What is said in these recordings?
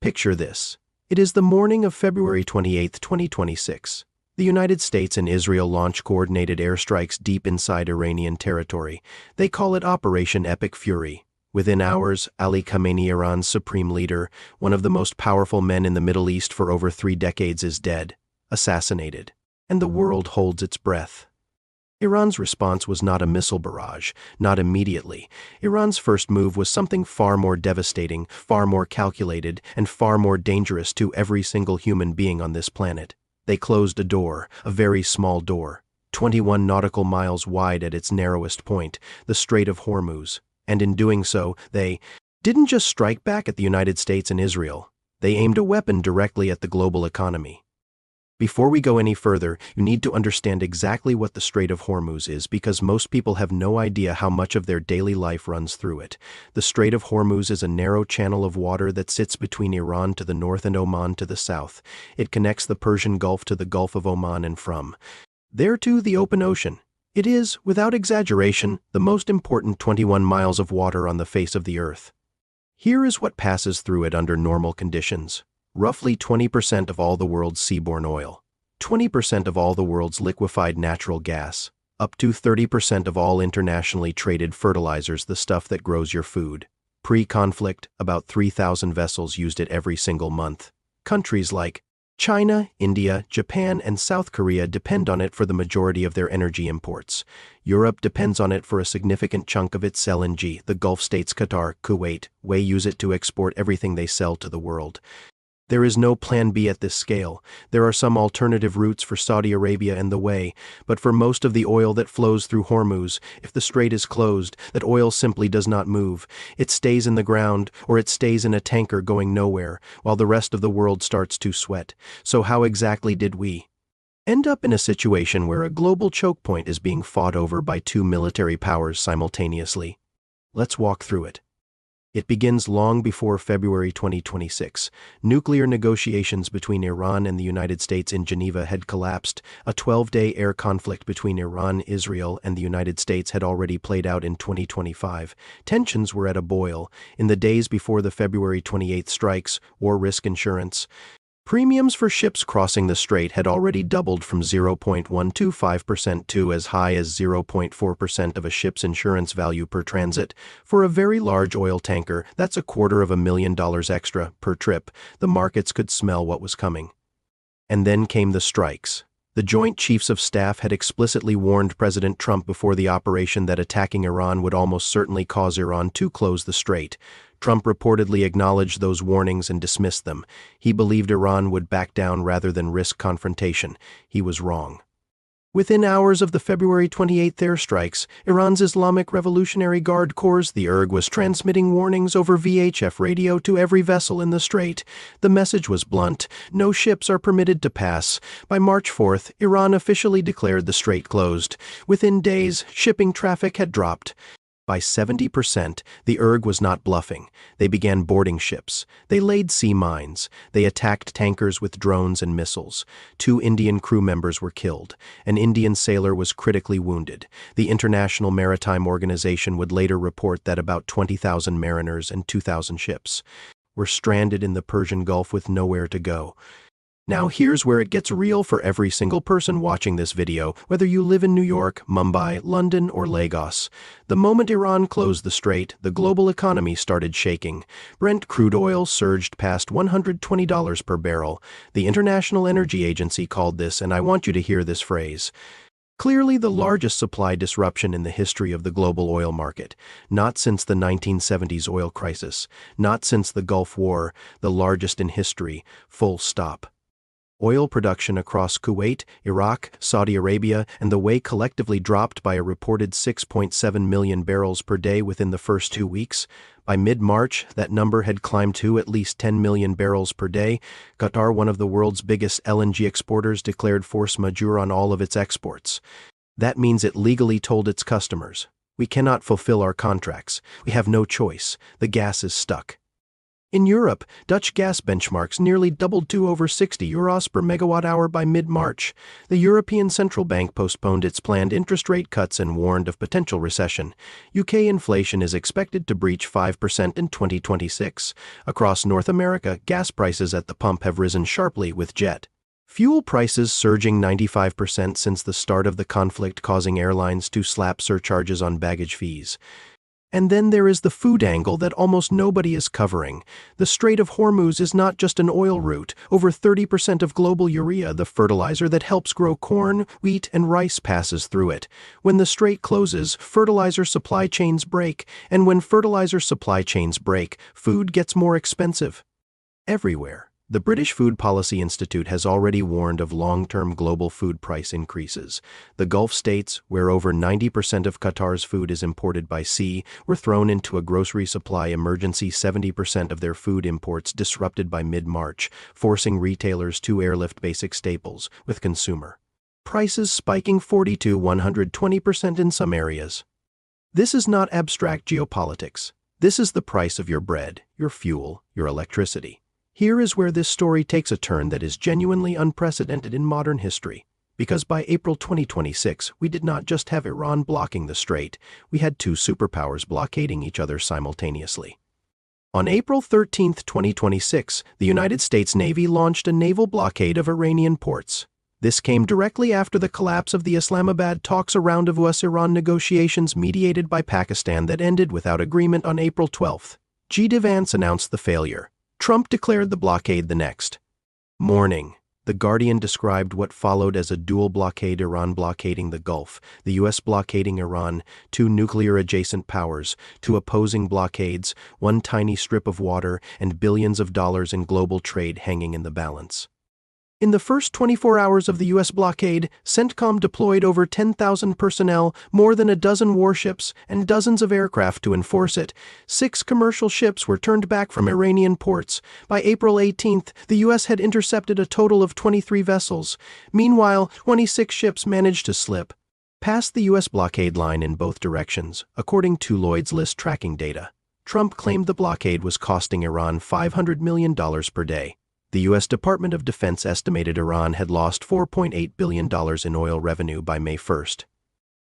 Picture this. It is the morning of February 28, 2026. The United States and Israel launch coordinated airstrikes deep inside Iranian territory. They call it Operation Epic Fury. Within hours, Ali Khamenei, Iran's supreme leader, one of the most powerful men in the Middle East for over 3 decades, is dead, assassinated, and the world holds its breath. Iran's response was not a missile barrage, not immediately. Iran's first move was something far more devastating, far more calculated, and far more dangerous to every single human being on this planet. They closed a door, a very small door, 21 nautical miles wide at its narrowest point, the Strait of Hormuz. And in doing so, they didn't just strike back at the United States and Israel. They aimed a weapon directly at the global economy. Before we go any further, you need to understand exactly what the Strait of Hormuz is, because most people have no idea how much of their daily life runs through it. The Strait of Hormuz is a narrow channel of water that sits between Iran to the north and Oman to the south. It connects the Persian Gulf to the Gulf of Oman and from there to the open ocean. It is, without exaggeration, the most important 21 miles of water on the face of the earth. Here is what passes through it under normal conditions. Roughly 20% of all the world's seaborne oil, 20% of all the world's liquefied natural gas, up to 30% of all internationally traded fertilizers, the stuff that grows your food. Pre-conflict, about 3,000 vessels used it every single month. Countries like China, India, Japan, and South Korea depend on it for the majority of their energy imports. Europe depends on it for a significant chunk of its LNG. The Gulf states Qatar, Kuwait, use it to export everything they sell to the world. There is no plan B at this scale. There are some alternative routes for Saudi Arabia and the way, but for most of the oil that flows through Hormuz, if the strait is closed, that oil simply does not move. It stays in the ground, or it stays in a tanker going nowhere, while the rest of the world starts to sweat. So how exactly did we end up in a situation where a global choke point is being fought over by 2 military powers simultaneously? Let's walk through it. It begins long before February 2026. Nuclear negotiations between Iran and the United States in Geneva had collapsed. A 12-day air conflict between Iran, Israel, and the United States had already played out in 2025. Tensions were at a boil. In the days before the February 28 strikes, war risk insurance premiums for ships crossing the strait had already doubled from 0.125% to as high as 0.4% of a ship's insurance value per transit. For a very large oil tanker, that's $250,000 extra per trip. The markets could smell what was coming. And then came the strikes. The Joint Chiefs of Staff had explicitly warned President Trump before the operation that attacking Iran would almost certainly cause Iran to close the strait. Trump reportedly acknowledged those warnings and dismissed them. He believed Iran would back down rather than risk confrontation. He was wrong. Within hours of the February 28 airstrikes, Iran's Islamic Revolutionary Guard Corps, the IRG, was transmitting warnings over VHF radio to every vessel in the strait. The message was blunt: no ships are permitted to pass. By March 4th, Iran officially declared the strait closed. Within days, shipping traffic had dropped by 70%. The IRG was not bluffing. They began boarding ships. They laid sea mines. They attacked tankers with drones and missiles. 2 Indian crew members were killed. An Indian sailor was critically wounded. The International Maritime Organization would later report that about 20,000 mariners and 2,000 ships were stranded in the Persian Gulf with nowhere to go. Now here's where it gets real for every single person watching this video, whether you live in New York, Mumbai, London, or Lagos. The moment Iran closed the strait, the global economy started shaking. Brent crude oil surged past $120 per barrel. The International Energy Agency called this, and I want you to hear this phrase, clearly the largest supply disruption in the history of the global oil market. Not since the 1970s oil crisis. Not since the Gulf War. The largest in history. Full stop. Oil production across Kuwait, Iraq, Saudi Arabia, and the way collectively dropped by a reported 6.7 million barrels per day within the first 2 weeks. By mid-March, that number had climbed to at least 10 million barrels per day. Qatar, one of the world's biggest LNG exporters, declared force majeure on all of its exports. That means it legally told its customers, "We cannot fulfill our contracts. We have no choice. The gas is stuck." In Europe, Dutch gas benchmarks nearly doubled to over €60 per megawatt-hour by mid-March. The European Central Bank postponed its planned interest rate cuts and warned of potential recession. UK inflation is expected to breach 5% in 2026. Across North America, gas prices at the pump have risen sharply, with jet fuel prices surging 95% since the start of the conflict, causing airlines to slap surcharges on baggage fees. And then there is the food angle that almost nobody is covering. The Strait of Hormuz is not just an oil route. Over 30% of global urea, the fertilizer that helps grow corn, wheat, and rice, passes through it. When the strait closes, fertilizer supply chains break, and when fertilizer supply chains break, food gets more expensive. Everywhere. The British Food Policy Institute has already warned of long-term global food price increases. The Gulf states, where over 90% of Qatar's food is imported by sea, were thrown into a grocery supply emergency. 70% of their food imports disrupted by mid-March, forcing retailers to airlift basic staples, with consumer prices spiking 40 to 120% in some areas. This is not abstract geopolitics. This is the price of your bread, your fuel, your electricity. Here is where this story takes a turn that is genuinely unprecedented in modern history. Because by April 2026, we did not just have Iran blocking the strait, we had two superpowers blockading each other simultaneously. On April 13, 2026, the United States Navy launched a naval blockade of Iranian ports. This came directly after the collapse of the Islamabad talks, a round of US-Iran negotiations mediated by Pakistan that ended without agreement on April 12. J.D. Vance announced the failure. Trump declared the blockade the next morning. The Guardian described what followed as a dual blockade: Iran blockading the Gulf, the U.S. blockading Iran, two nuclear-adjacent powers, two opposing blockades, one tiny strip of water, and billions of dollars in global trade hanging in the balance. In the first 24 hours of the U.S. blockade, CENTCOM deployed over 10,000 personnel, more than a dozen warships, and dozens of aircraft to enforce it. 6 commercial ships were turned back from Iranian ports. By April 18th, the U.S. had intercepted a total of 23 vessels. Meanwhile, 26 ships managed to slip past the U.S. blockade line in both directions, according to Lloyd's List tracking data. Trump claimed the blockade was costing Iran $500 million per day. The U.S. Department of Defense estimated Iran had lost $4.8 billion in oil revenue by May 1st.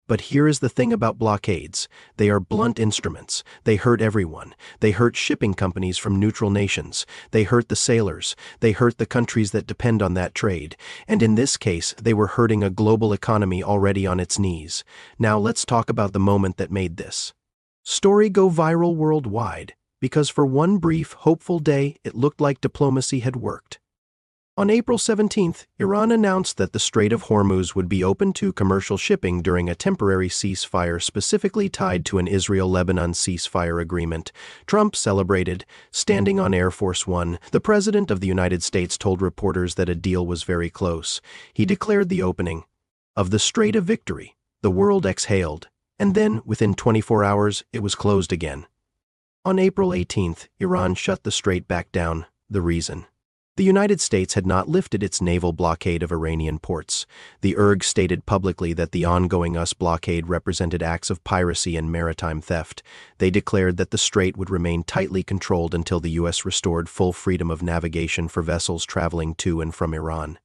But here is the thing about blockades. They are blunt instruments. They hurt everyone. They hurt shipping companies from neutral nations. They hurt the sailors. They hurt the countries that depend on that trade. And in this case, they were hurting a global economy already on its knees. Now let's talk about the moment that made this story go viral worldwide. Because for one brief, hopeful day, it looked like diplomacy had worked. On April 17th, Iran announced that the Strait of Hormuz would be open to commercial shipping during a temporary ceasefire specifically tied to an Israel-Lebanon ceasefire agreement. Trump celebrated. Standing on Air Force One, the President of the United States told reporters that a deal was very close. He declared the opening of the Strait a victory. The world exhaled. And then, within 24 hours, it was closed again. On April 18th, Iran shut the strait back down. The reason? The United States had not lifted its naval blockade of Iranian ports. The URG stated publicly that the ongoing US blockade represented acts of piracy and maritime theft. They declared that the strait would remain tightly controlled until the U.S. restored full freedom of navigation for vessels traveling to and from Iran.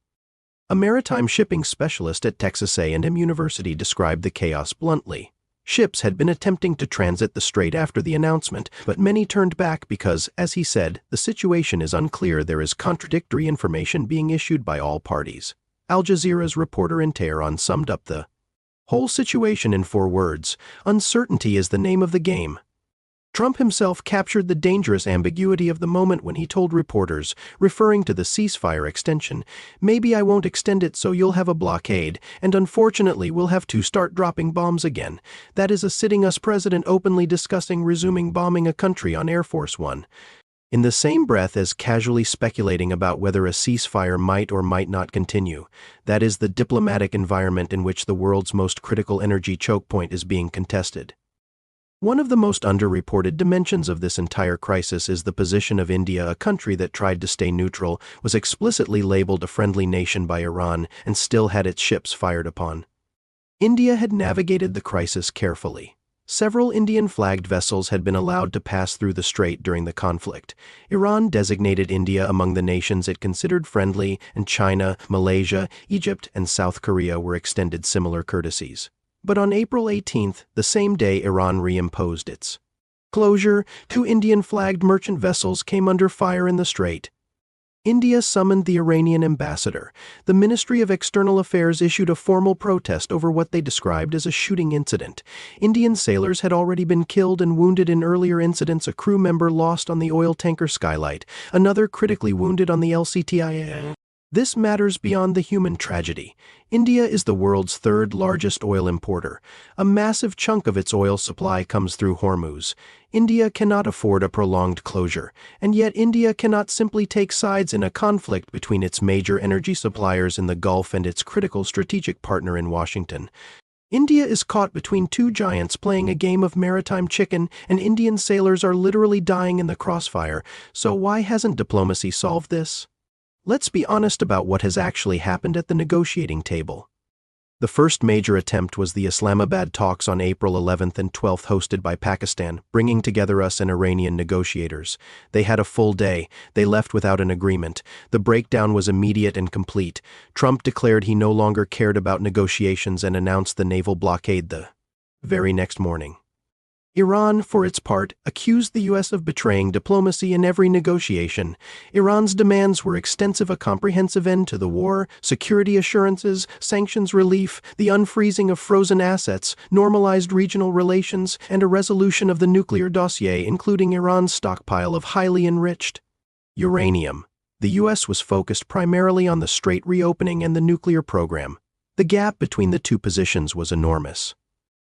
A maritime shipping specialist at Texas A&M University described the chaos bluntly. Ships had been attempting to transit the strait after the announcement, but many turned back because, as he said, the situation is unclear. There is contradictory information being issued by all parties. Al Jazeera's reporter in Tehran summed up the whole situation in 4 words: uncertainty is the name of the game. Trump himself captured the dangerous ambiguity of the moment when he told reporters, referring to the ceasefire extension, "Maybe I won't extend it so you'll have a blockade, and unfortunately we'll have to start dropping bombs again." That is a sitting US president openly discussing resuming bombing a country on Air Force One. In the same breath as casually speculating about whether a ceasefire might or might not continue. That is the diplomatic environment in which the world's most critical energy choke point is being contested. One of the most underreported dimensions of this entire crisis is the position of India. A country that tried to stay neutral, was explicitly labeled a friendly nation by Iran, and still had its ships fired upon. India had navigated the crisis carefully. Several Indian-flagged vessels had been allowed to pass through the strait during the conflict. Iran designated India among the nations it considered friendly, and China, Malaysia, Egypt, and South Korea were extended similar courtesies. But on April 18, the same day Iran reimposed its closure, 2 Indian-flagged merchant vessels came under fire in the strait. India summoned the Iranian ambassador. The Ministry of External Affairs issued a formal protest over what they described as a shooting incident. Indian sailors had already been killed and wounded in earlier incidents. A crew member lost on the oil tanker Skylight, another critically wounded on the LCTIA. This matters beyond the human tragedy. India is the world's 3rd largest oil importer. A massive chunk of its oil supply comes through Hormuz. India cannot afford a prolonged closure, and yet India cannot simply take sides in a conflict between its major energy suppliers in the Gulf and its critical strategic partner in Washington. India is caught between 2 giants playing a game of maritime chicken, and Indian sailors are literally dying in the crossfire. So why hasn't diplomacy solved this? Let's be honest about what has actually happened at the negotiating table. The first major attempt was the Islamabad talks on April 11th and 12th, hosted by Pakistan, bringing together US and Iranian negotiators. They had a full day. They left without an agreement. The breakdown was immediate and complete. Trump declared he no longer cared about negotiations and announced the naval blockade the very next morning. Iran, for its part, accused the U.S. of betraying diplomacy in every negotiation. Iran's demands were extensive: a comprehensive end to the war, security assurances, sanctions relief, the unfreezing of frozen assets, normalized regional relations, and a resolution of the nuclear dossier, including Iran's stockpile of highly enriched uranium. The U.S. was focused primarily on the strait reopening and the nuclear program. The gap between the two positions was enormous.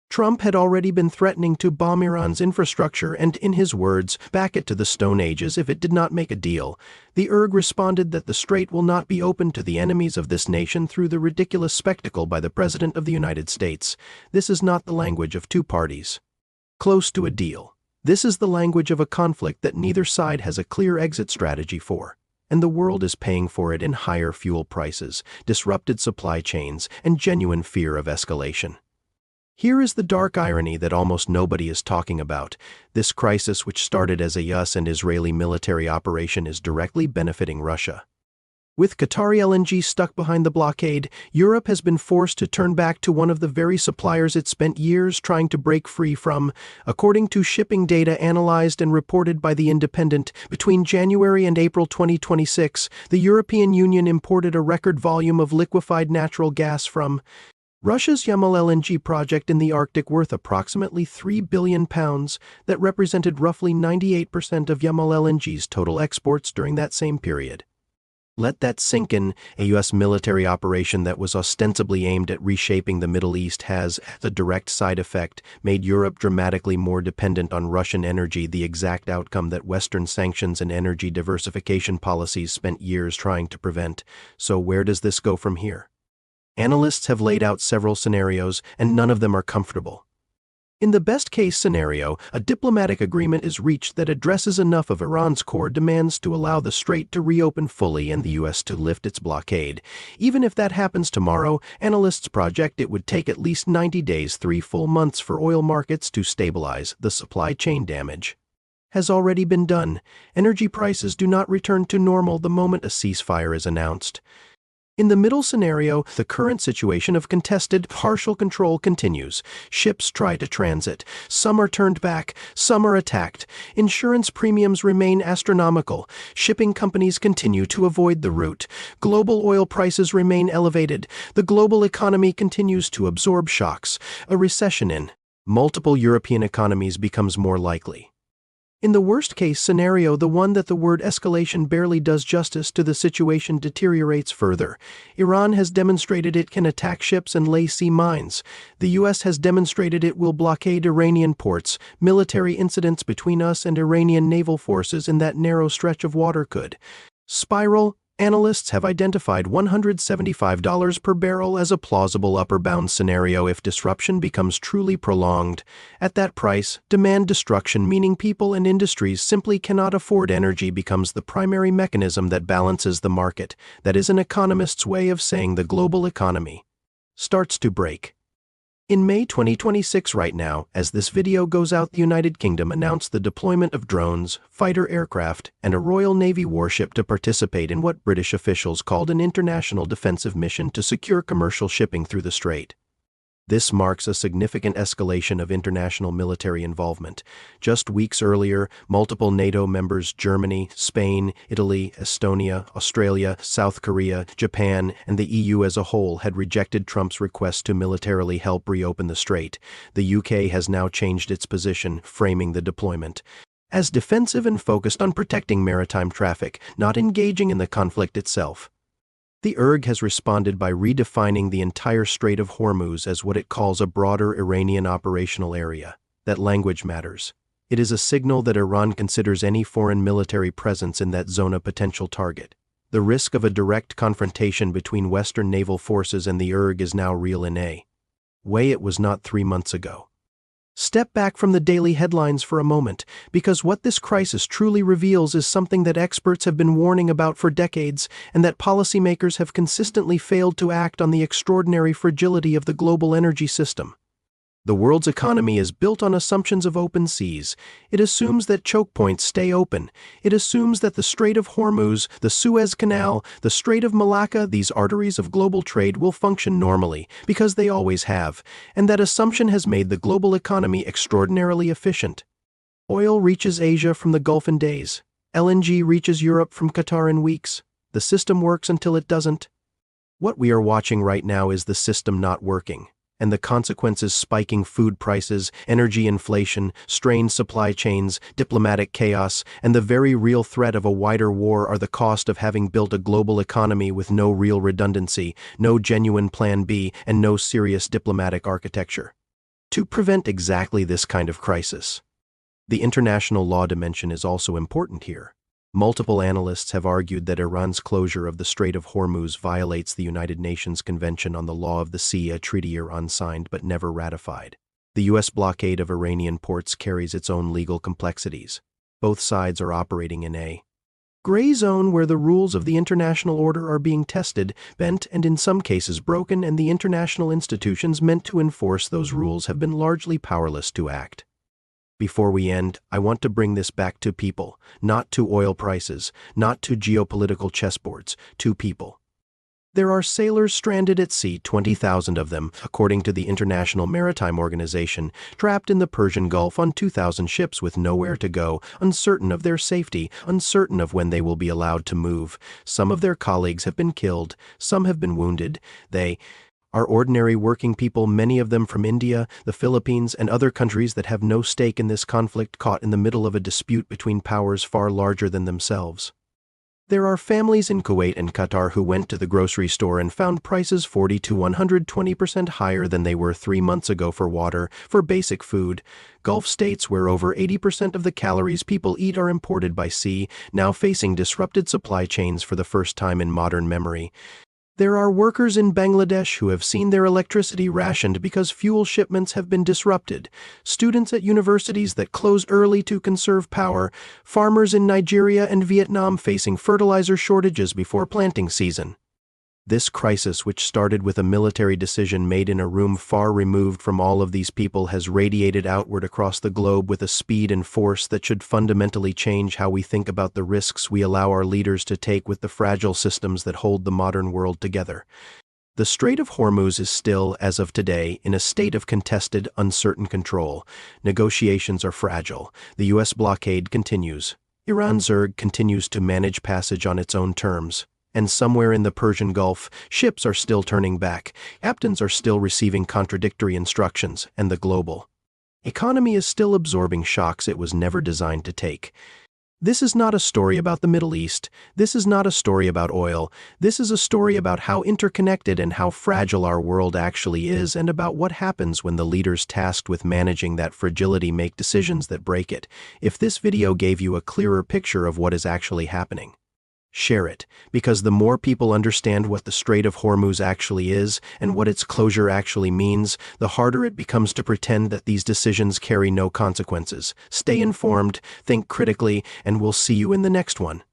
Trump had already been threatening to bomb Iran's infrastructure and, in his words, back it to the Stone Ages if it did not make a deal. The URG responded that the strait will not be open to the enemies of this nation through the ridiculous spectacle by the President of the United States. This is not the language of 2 parties close to a deal. This is the language of a conflict that neither side has a clear exit strategy for. And the world is paying for it in higher fuel prices, disrupted supply chains, and genuine fear of escalation. Here is the dark irony that almost nobody is talking about. This crisis, which started as a US and Israeli military operation, is directly benefiting Russia. With Qatari LNG stuck behind the blockade, Europe has been forced to turn back to one of the very suppliers it spent years trying to break free from. According to shipping data analyzed and reported by The Independent, between January and April 2026, the European Union imported a record volume of liquefied natural gas from Russia's Yamal LNG project in the Arctic, worth approximately £3 billion, that represented roughly 98% of Yamal LNG's total exports during that same period. Let that sink in. A U.S. military operation that was ostensibly aimed at reshaping the Middle East has, as a direct side effect, made Europe dramatically more dependent on Russian energy, the exact outcome that Western sanctions and energy diversification policies spent years trying to prevent. So where does this go from here? Analysts have laid out several scenarios, and none of them are comfortable. In the best-case scenario, a diplomatic agreement is reached that addresses enough of Iran's core demands to allow the strait to reopen fully and the U.S. to lift its blockade. Even if that happens tomorrow, analysts project it would take at least 90 days, 3 full months, for oil markets to stabilize. The supply chain damage has already been done. Energy prices do not return to normal the moment a ceasefire is announced. In the middle scenario, the current situation of contested, partial control continues. Ships try to transit. Some are turned back. Some are attacked. Insurance premiums remain astronomical. Shipping companies continue to avoid the route. Global oil prices remain elevated. The global economy continues to absorb shocks. A recession in multiple European economies becomes more likely. In the worst-case scenario, the one that the word escalation barely does justice to, the situation deteriorates further. Iran has demonstrated it can attack ships and lay sea mines. The U.S. has demonstrated it will blockade Iranian ports. Military incidents between us and Iranian naval forces in that narrow stretch of water could spiral. Analysts have identified $175 per barrel as a plausible upper bound scenario if disruption becomes truly prolonged. At that price, demand destruction, meaning people and industries simply cannot afford energy, becomes the primary mechanism that balances the market. That is an economist's way of saying the global economy starts to break. In May 2026 right now, as this video goes out, the United Kingdom announced the deployment of drones, fighter aircraft, and a Royal Navy warship to participate in what British officials called an international defensive mission to secure commercial shipping through the strait. This marks a significant escalation of international military involvement. Just weeks earlier, multiple NATO members, Germany, Spain, Italy, Estonia, Australia, South Korea, Japan, and the EU as a whole had rejected Trump's request to militarily help reopen the strait. The UK has now changed its position, framing the deployment as defensive and focused on protecting maritime traffic, not engaging in the conflict itself. The URG has responded by redefining the entire Strait of Hormuz as what it calls a broader Iranian operational area. That language matters. It is a signal that Iran considers any foreign military presence in that zone a potential target. The risk of a direct confrontation between Western naval forces and the URG is now real in a way it was not 3 months ago. Step back from the daily headlines for a moment, because what this crisis truly reveals is something that experts have been warning about for decades and that policymakers have consistently failed to act on: the extraordinary fragility of the global energy system. The world's economy is built on assumptions of open seas. It assumes that choke points stay open. It assumes that the Strait of Hormuz, the Suez Canal, the Strait of Malacca, these arteries of global trade, will function normally, because they always have, and that assumption has made the global economy extraordinarily efficient. Oil reaches Asia from the Gulf in days. LNG reaches Europe from Qatar in weeks. The system works until it doesn't. What we are watching right now is the system not working, and the consequences: spiking food prices, energy inflation, strained supply chains, diplomatic chaos, and the very real threat of a wider war are the cost of having built a global economy with no real redundancy, no genuine plan B, and no serious diplomatic architecture. To prevent exactly this kind of crisis, the international law dimension is also important here. Multiple analysts have argued that Iran's closure of the Strait of Hormuz violates the United Nations Convention on the Law of the Sea, a treaty Iran signed but never ratified. The U.S. blockade of Iranian ports carries its own legal complexities. Both sides are operating in a gray zone where the rules of the international order are being tested, bent, and in some cases broken, and the international institutions meant to enforce those rules have been largely powerless to act. Before we end, I want to bring this back to people, not to oil prices, not to geopolitical chessboards, to people. There are sailors stranded at sea, 20,000 of them, according to the International Maritime Organization, trapped in the Persian Gulf on 2,000 ships with nowhere to go, uncertain of their safety, uncertain of when they will be allowed to move. Some of their colleagues have been killed, some have been wounded. They are ordinary working people, many of them from India, the Philippines, and other countries that have no stake in this conflict, caught in the middle of a dispute between powers far larger than themselves. There are families in Kuwait and Qatar who went to the grocery store and found prices 40 to 120% higher than they were 3 months ago for water, for basic food. Gulf states, where over 80% of the calories people eat are imported by sea, now facing disrupted supply chains for the first time in modern memory. There are workers in Bangladesh who have seen their electricity rationed because fuel shipments have been disrupted, students at universities that closed early to conserve power, farmers in Nigeria and Vietnam facing fertilizer shortages before planting season. This crisis, which started with a military decision made in a room far removed from all of these people, has radiated outward across the globe with a speed and force that should fundamentally change how we think about the risks we allow our leaders to take with the fragile systems that hold the modern world together. The Strait of Hormuz is still, as of today, in a state of contested, uncertain control. Negotiations are fragile. The U.S. blockade continues. Iran's URG continues to manage passage on its own terms. And somewhere in the Persian Gulf, ships are still turning back, captains are still receiving contradictory instructions, and the global economy is still absorbing shocks it was never designed to take. This is not a story about the Middle East. This is not a story about oil. This is a story about how interconnected and how fragile our world actually is, and about what happens when the leaders tasked with managing that fragility make decisions that break it. If this video gave you a clearer picture of what is actually happening, share it, because the more people understand what the Strait of Hormuz actually is and what its closure actually means, the harder it becomes to pretend that these decisions carry no consequences. Stay informed, think critically, and we'll see you in the next one.